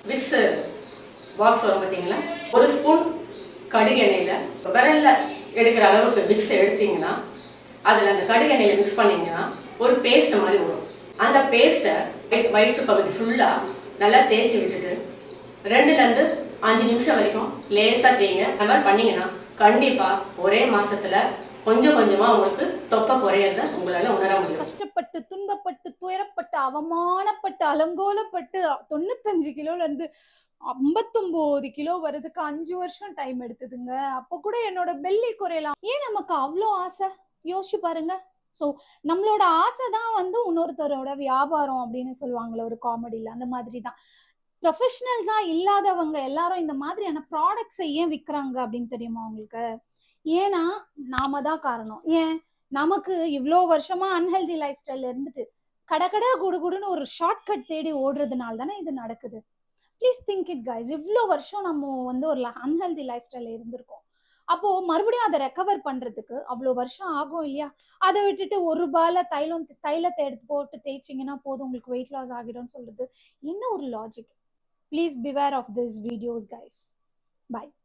Vicks box வரும் பார்த்தீங்களா, ஒரு ஸ்பூன் கடுகு எண்ணெயில் விரல்ல எடுக்கிற அளவுக்கு விக்ஸ் எடுத்தீங்கன்னா அதில் அந்த கடுகு எண்ணெயில் மிக்ஸ் பண்ணிங்கன்னா ஒரு பேஸ்ட் மாதிரி வரும். அந்த பேஸ்ட்டை வயிற்று பகுதி ஃபுல்லாக நல்லா தேய்ச்சி விட்டுட்டு 2லேருந்து 5 நிமிஷம் வரைக்கும் லேசாக தேய்ங்க. அந்த மாதிரி பண்ணிங்கன்னா கண்டிப்பாக ஒரே மாசத்துல கொஞ்சம் கொஞ்சமாக உங்களுக்கு தொப்பை குறையறத உங்களால் உணர முடியும். கஷ்டப்பட்டு, துன்பப்பட்டு, துயரப்பட்டு, அவமானப்பட்டு, அலங்கோலப்பட்டு 95 கிலோல இருந்து 59 கிலோ வரதுக்கு 5 வருஷம் டைம் எடுத்ததுங்க. அப்ப கூட என்னோட பெல்லி குறையலாம். ஏன் நமக்கு அவ்வளோ ஆசை? யோசிச்சு பாருங்க. சோ நம்மளோட ஆசை தான் இன்னொருத்தரோட வியாபாரம் அப்படின்னு சொல்லுவாங்களே ஒரு காமெடியில, அந்த மாதிரி தான். ப்ரொஃபஷனல்ஸா இல்லாதவங்க எல்லாரும் இந்த மாதிரியான ப்ராடக்ட்ஸை ஏன் விற்கிறாங்க அப்படின்னு தெரியுமா உங்களுக்கு? ஏன்னா நாம தான் காரணம். ஏன் நமக்கு இவ்வளோ வருஷமா அன்ஹெல்தி லைஃப் ஸ்டைல்ல இருந்துட்டு கடை குடுகுடுன்னு ஒரு ஷார்ட்கட் தேடி ஓடுறதுனால தானே இது நடக்குது. Please think it guys. இவ்வளோ வருஷம் நம்ம ஒரு அன்ஹெல்தி லைஃப் ஸ்டைல்ல இருந்திருக்கோம். அப்போ மறுபடியும் அதை ரெக்கவர் பண்றதுக்கு அவ்வளோ வருஷம் ஆகும் இல்லையா? அதை விட்டுட்டு ₹1 தைலத்தை எடுத்து போட்டு தேய்ச்சிங்கன்னா போதும் உங்களுக்கு வெயிட் லாஸ் ஆகிடும்னு சொல்றது என்ன ஒரு logic? Please beware of this videos guys. By.